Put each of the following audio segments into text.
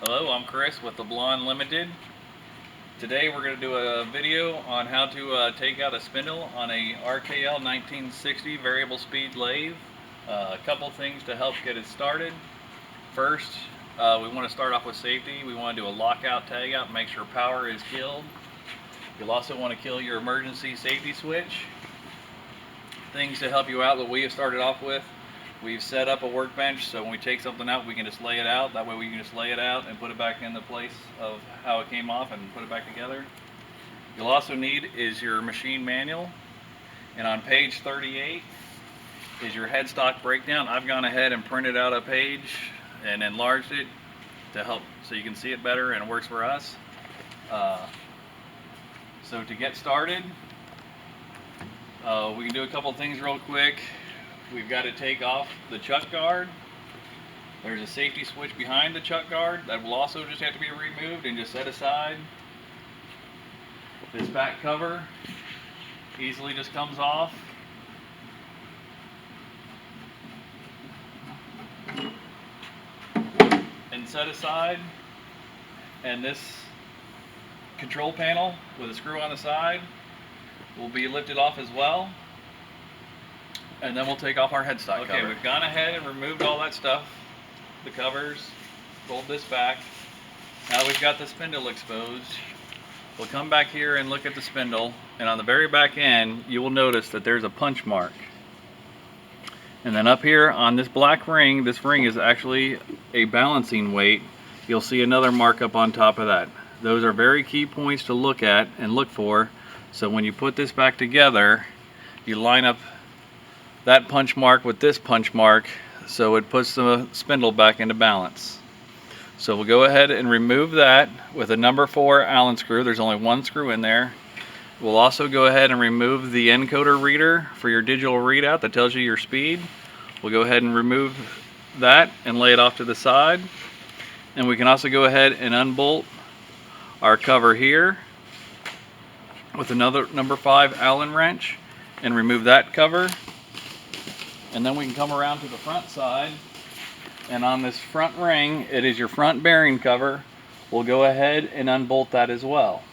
Hello, I'm Chris with LeBlond Limited. Today we're going to do a video on how to take out a spindle on a RKL-1960 variable speed lathe. A couple things to help get it started. First, we want to start off with safety. We want to do a lockout, tagout, make sure power is killed. You'll also want to kill your emergency safety switch. Things to help you out that we have started off with. We've set up a workbench, so when we take something out, we can just lay it out. That way we can just lay it out and put it back in the place of how it came off and put it back together. You'll also need is your machine manual. And on page 38 is your headstock breakdown. I've gone ahead and printed out a page and enlarged it to help so you can see it better and it works for us. So to get started, we can do a couple things real quick. We've got to take off the chuck guard. There's a safety switch behind the chuck guard that will also just have to be removed and just set aside. This back cover easily just comes off. And set aside. And this control panel with a screw on the side will be lifted off as well. And then we'll take off our headstock cover. Okay, we've gone ahead and removed all that stuff, the covers, pulled this back. Now we've got the spindle exposed. We'll come back here and look at the spindle, and on the very back end, you will notice that there's a punch mark. And then up here on this black ring, this ring is actually a balancing weight. You'll see another mark up on top of that. Those are very key points to look at and look for. So when you put this back together, you line up that punch mark with this punch mark so it puts the spindle back into balance. So we'll go ahead and remove that with a number 4 Allen screw. There's only one screw in there. We'll also go ahead and remove the encoder reader for your digital readout that tells you your speed. We'll go ahead and remove that and lay it off to the side. And we can also go ahead and unbolt our cover here with another number 5 Allen wrench and remove that cover. And then we can come around to the front side, and on this front ring, it is your front bearing cover. We'll go ahead and unbolt that as well.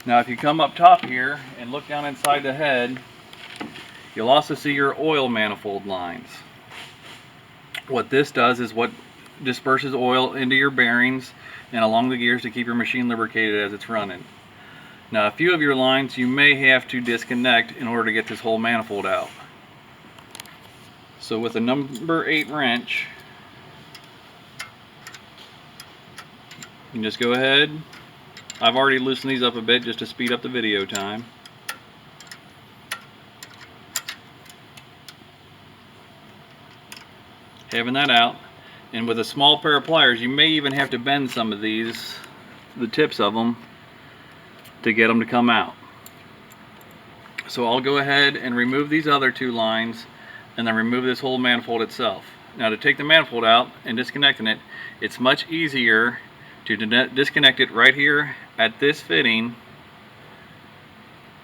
Now if you come up top here and look down inside the head, you'll also see your oil manifold lines. What this does is what disperses oil into your bearings and along the gears to keep your machine lubricated as it's running. Now a few of your lines you may have to disconnect in order to get this whole manifold out. So with a number 8 wrench, you can just go ahead. I've already loosened these up a bit just to speed up the video time. Having that out, and with a small pair of pliers, you may even have to bend some of these, the tips of them, to get them to come out. So I'll go ahead and remove these other 2 lines and then remove this whole manifold itself. Now to take the manifold out and disconnecting it, it's much easier to disconnect it right here at this fitting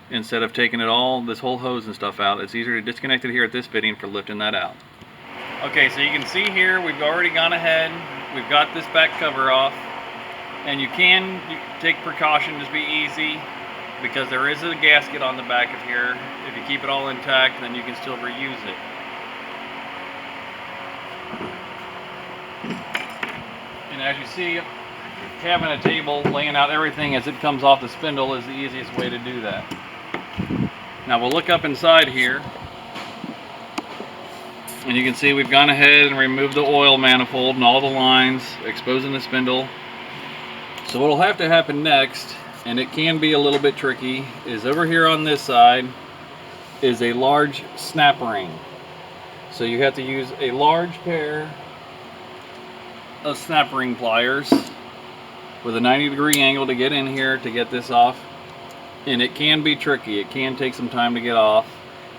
instead of taking it all, this whole hose and stuff out. It's easier to disconnect it here at this fitting for lifting that out. Okay, so you can see here we've already gone ahead, we've got this back cover off, and you can take precautions, be easy, because there is a gasket on the back of here. If you keep it all intact, then you can still reuse it. And as you see, having a table laying out everything as it comes off the spindle is the easiest way to do that. Now we'll look up inside here, and you can see we've gone ahead and removed the oil manifold and all the lines, exposing the spindle. So what will have to happen next, and it can be a little bit tricky, is over here on this side is a large snap ring. So you have to use a large pair of snap ring pliers with a 90-degree angle to get in here to get this off. And it can be tricky, it can take some time to get off,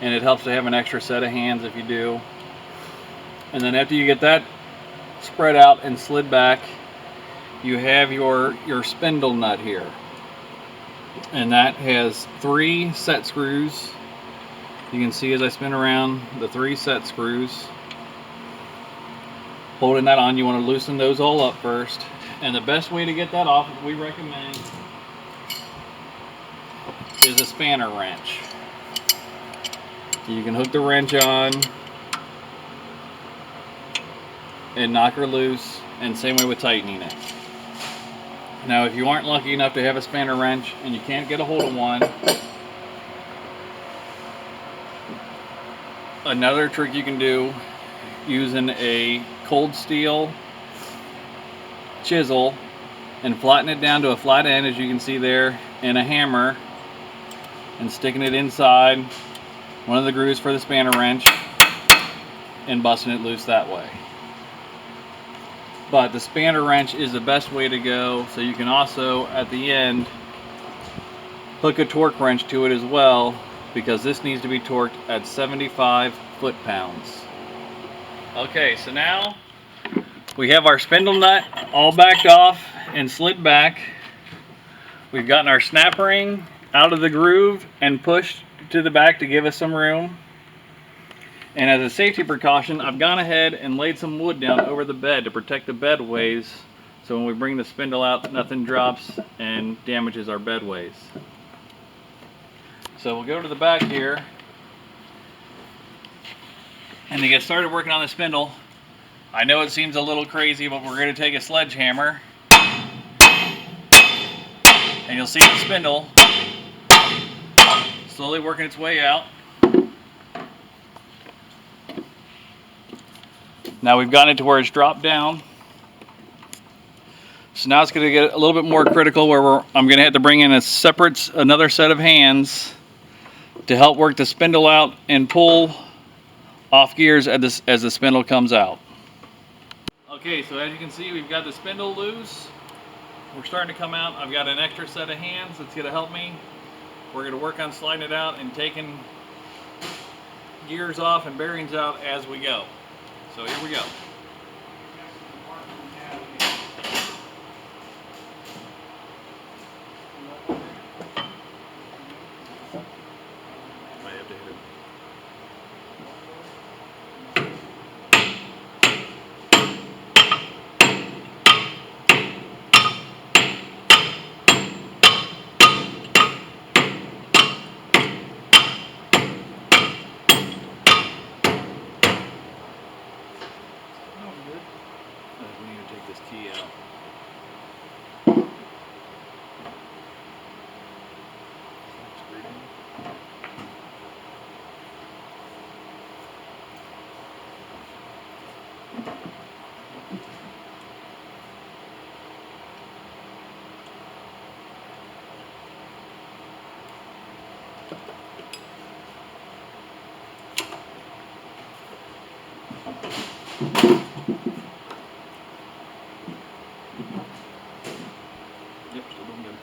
and it helps to have an extra set of hands if you do. And then after you get that spread out and slid back, you have your spindle nut here, and that has 3 set screws. You can see as I spin around the 3 set screws. holding that on, you want to loosen those all up first. And the best way to get that off, we recommend, is a spanner wrench. You can hook the wrench on and knock her loose, and same way with tightening it. Now if you aren't lucky enough to have a spanner wrench and you can't get a hold of one, another trick you can do using a cold steel chisel and flatten it down to a flat end, as you can see there, and a hammer, and sticking it inside one of the grooves for the spanner wrench and busting it loose that way. But the spanner wrench is the best way to go, so you can also at the end hook a torque wrench to it as well, because this needs to be torqued at 75 foot-pounds. Okay, so now we have our spindle nut all backed off and slid back. We've gotten our snap ring out of the groove and pushed to the back to give us some room. And as a safety precaution, I've gone ahead and laid some wood down over the bed to protect the bedways, so when we bring the spindle out, nothing drops and damages our bedways. So we'll go to the back here, and to get started working on the spindle, I know it seems a little crazy, but we're going to take a sledgehammer, and you'll see the spindle slowly working its way out. Now we've gotten it to where it's dropped down. So now it's going to get a little bit more critical, where I'm going to have to bring in another set of hands to help work the spindle out and pull off gears as the spindle comes out. Okay, so as you can see, we've got the spindle loose. We're starting to come out. I've got an extra set of hands that's going to help me. We're going to work on sliding it out and taking gears off and bearings out as we go. So here we go. Might have to hit it. This key out. Yep, still doing good.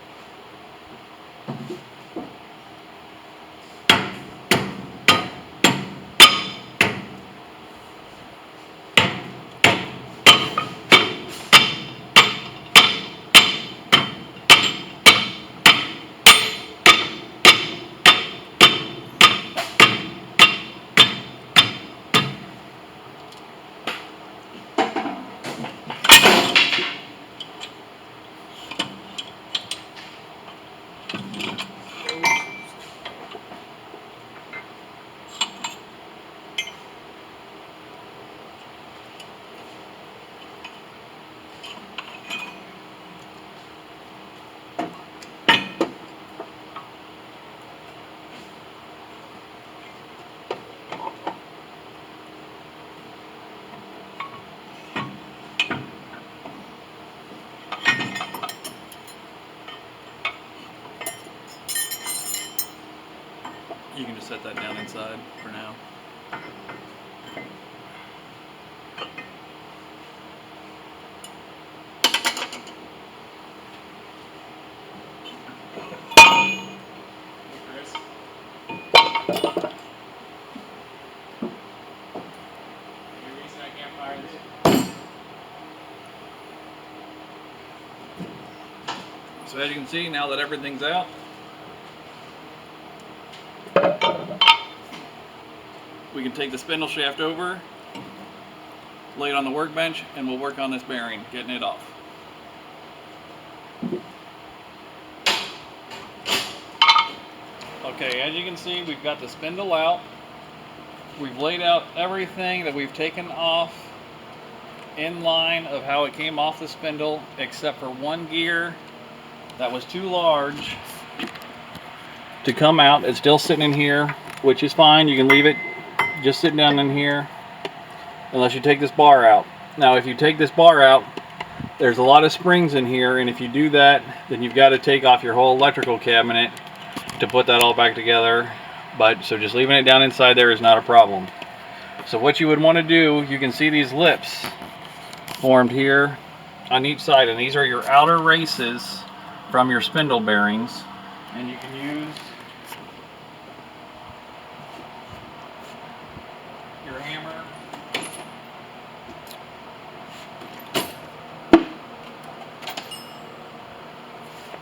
You can just set that down inside for now. So as you can see, now that everything's out, we can take the spindle shaft over. lay it on the workbench, and we'll work on this bearing, getting it off. Okay, as you can see, we've got the spindle out. We've laid out everything that we've taken off in line of how it came off the spindle, except for one gear that was too large to come out. It's still sitting in here, which is fine. You can leave it just sitting down in here unless you take this bar out. Now if you take this bar out, there's a lot of springs in here, and if you do that, then you've got to take off your whole electrical cabinet to put that all back together. But so just leaving it down inside there is not a problem. So what you would want to do, you can see these lips formed here on each side, and these are your outer races from your spindle bearings, and you can use your hammer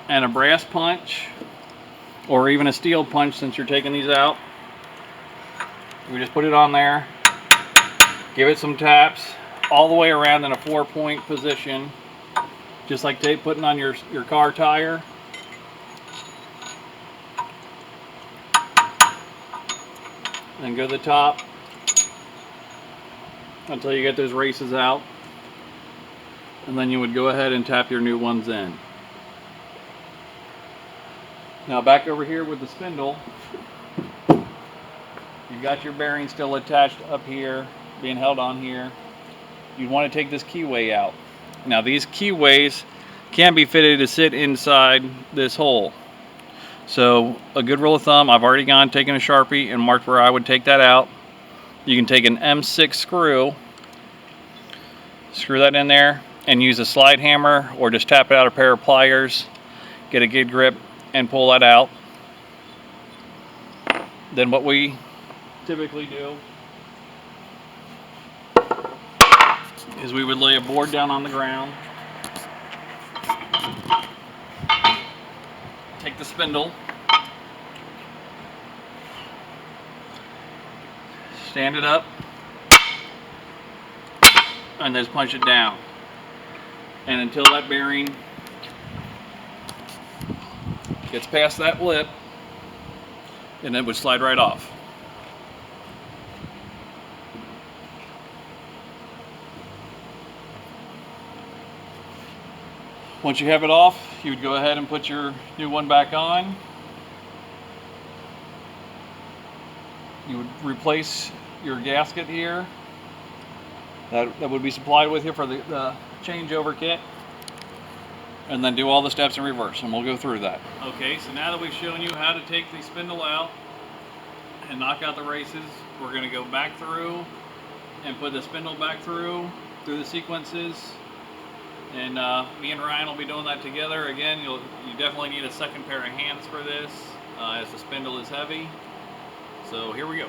and a brass punch, or even a steel punch since you're taking these out. We just put it on there, give it some taps all the way around in a 4-point position, just like putting on your car tire. Then go to the top until you get those races out, and then you would go ahead and tap your new ones in. Now back over here with the spindle, you've got your bearing still attached up here, being held on here. You'd want to take this keyway out. Now these keyways can be fitted to sit inside this hole. So a good rule of thumb, I've already taken a Sharpie and marked where I would take that out. You can take an M6 screw, screw that in there, and use a slide hammer, or just tap it out a pair of pliers, get a good grip, and pull that out. Then what we typically do is we would lay a board down on the ground, take the spindle, stand it up, and then punch it down. And until that bearing gets past that lip, and it would slide right off. Once you have it off, you would go ahead and put your new one back on. You would replace your gasket here that would be supplied with you for the changeover kit, and then do all the steps in reverse, and we'll go through that. Okay, so now that we've shown you how to take the spindle out and knock out the races, we're going to go back through and put the spindle back through the sequences. And me and Ryan will be doing that together. Again, you definitely need a second pair of hands for this, as the spindle is heavy. So here we go.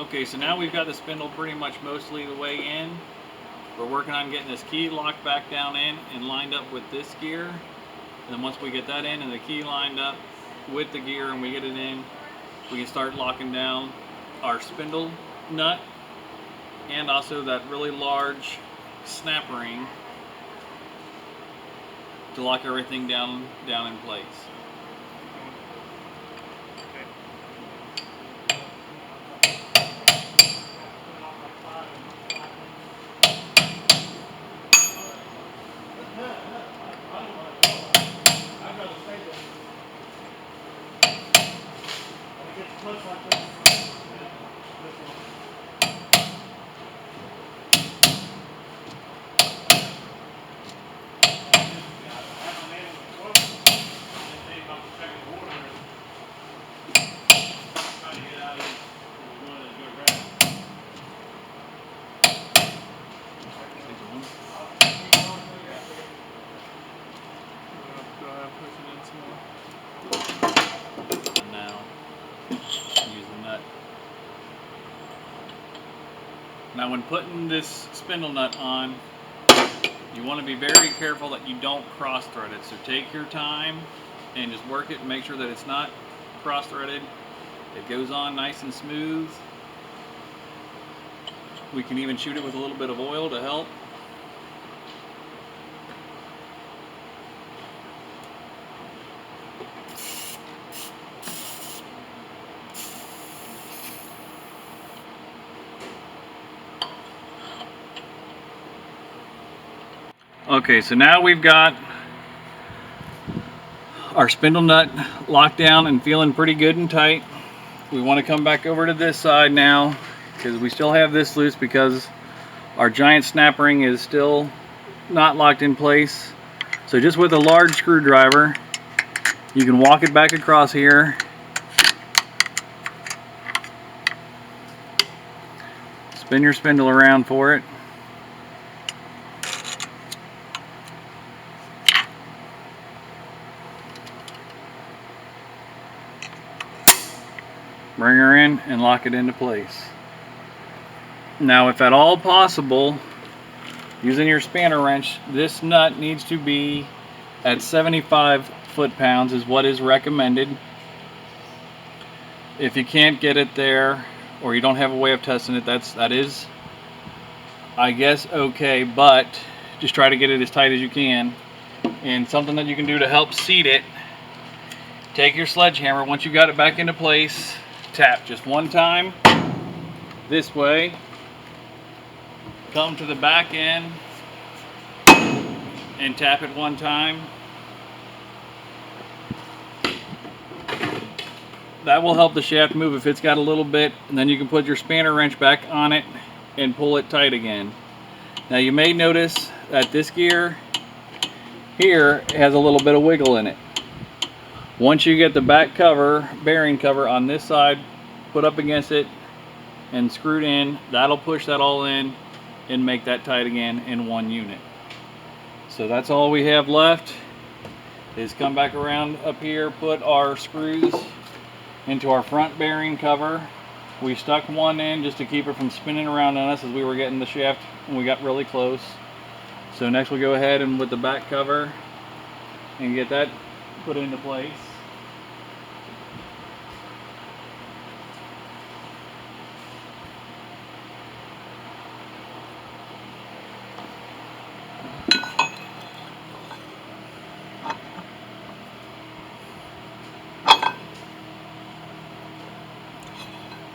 Okay, so now we've got the spindle pretty much mostly the way in. We're working on getting this key locked back down in and lined up with this gear. And then once we get that in and the key lined up with the gear and we get it in, we can start locking down our spindle nut and also that really large snap ring to lock everything down in place. Now when putting this spindle nut on, you want to be very careful that you don't cross thread it. So take your time and just work it and make sure that it's not cross threaded. It goes on nice and smooth. We can even shoot it with a little bit of oil to help. Okay, so now we've got our spindle nut locked down and feeling pretty good and tight. We want to come back over to this side now because we still have this loose because our giant snap ring is still not locked in place. So just with a large screwdriver, you can walk it back across here. Spin your spindle around for it. Bring her in and lock it into place. Now, if at all possible, using your spanner wrench, this nut needs to be at 75 foot-pounds is what is recommended. If you can't get it there, or you don't have a way of testing it, that is, I guess, okay, but just try to get it as tight as you can. And something that you can do to help seat it, take your sledgehammer, once you got it back into place, tap just one time this way, come to the back end and tap it one time. That will help the shaft move if it's got a little bit, and then you can put your spanner wrench back on it and pull it tight again. Now you may notice that this gear here has a little bit of wiggle in it. Once you get the back cover, bearing cover on this side put up against it and screwed in, that'll push that all in and make that tight again in one unit. So that's all we have left is come back around up here, put our screws into our front bearing cover. We stuck one in just to keep it from spinning around on us as we were getting the shaft when we got really close. So next we'll go ahead and with the back cover and get that put into place.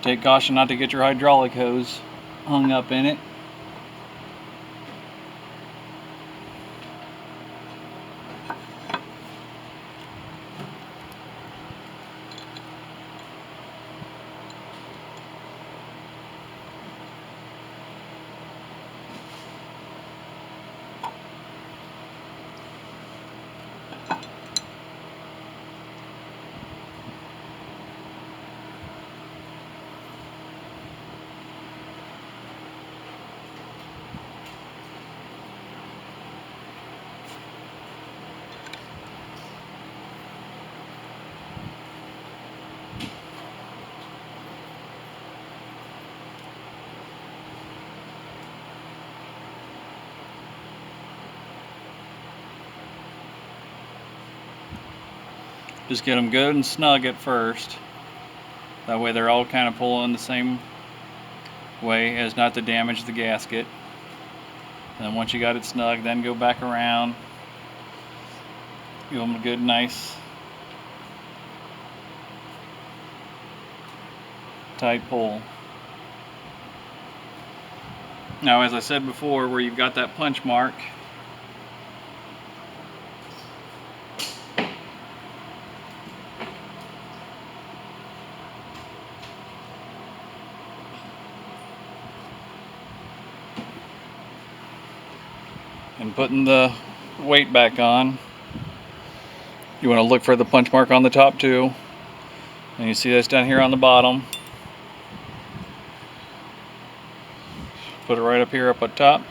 Take caution not to get your hydraulic hose hung up in it. Just get them good and snug at first. That way they're all kind of pulling the same way as not to damage the gasket. And then once you got it snug, then go back around. Give them a good, nice, tight pull. Now, as I said before, where you've got that punch mark, and putting the weight back on, you want to look for the punch mark on the top too. And you see this down here on the bottom. Put it right up here, up at top.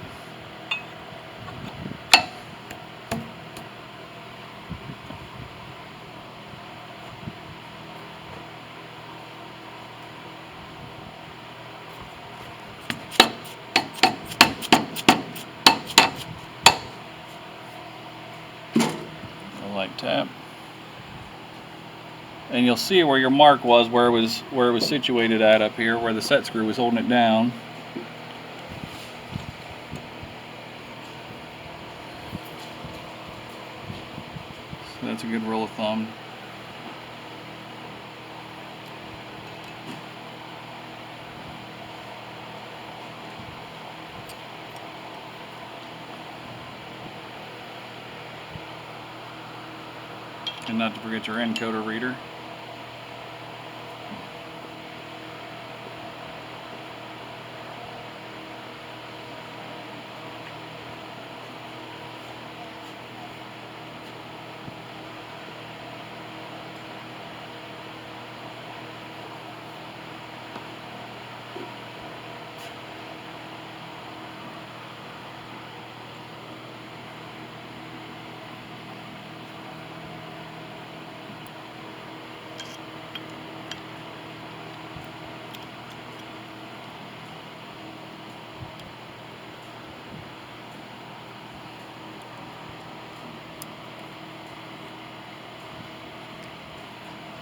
A light tap. And you'll see where your mark was, where it was situated at up here, where the set screw was holding it down. So that's a good rule of thumb. And not to forget your encoder reader.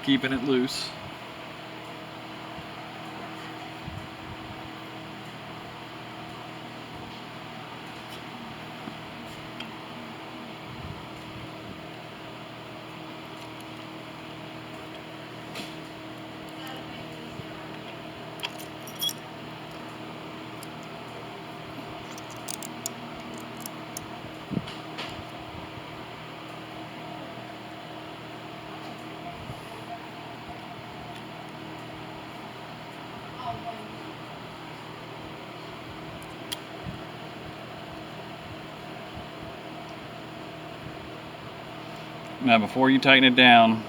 Keeping it loose. Now before you tighten it down,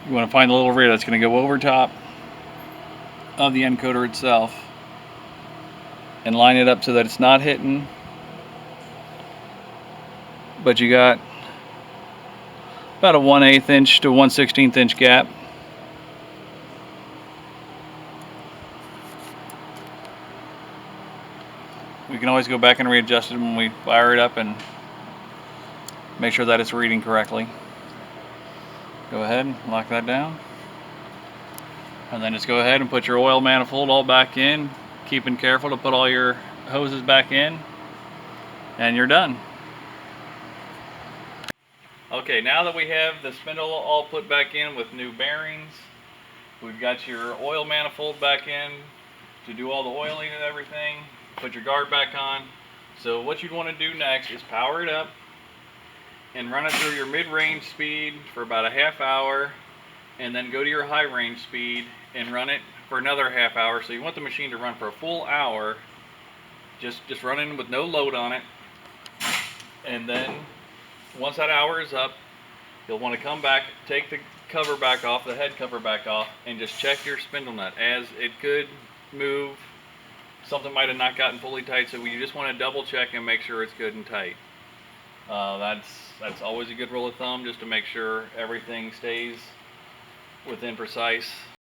you want to find the little rear that's going to go over top of the encoder itself and line it up so that it's not hitting, but you got about a 1/8 inch to 1/16 inch gap. We can always go back and readjust it when we fire it up and make sure that it's reading correctly. Go ahead and lock that down. And then just go ahead and put your oil manifold all back in, keeping careful to put all your hoses back in, and you're done. Okay, now that we have the spindle all put back in with new bearings, we've got your oil manifold back in to do all the oiling and everything, put your guard back on. So what you'd want to do next is power it up and run it through your mid-range speed for about a half hour, and then go to your high range speed and run it for another half hour. So you want the machine to run for a full hour, just running with no load on it. And then once that hour is up, you'll want to come back, take the cover back off, the head cover back off, and just check your spindle nut, as it could move. Something might have not gotten fully tight, so you just want to double check and make sure it's good and tight. That's always a good rule of thumb, just to make sure everything stays within precise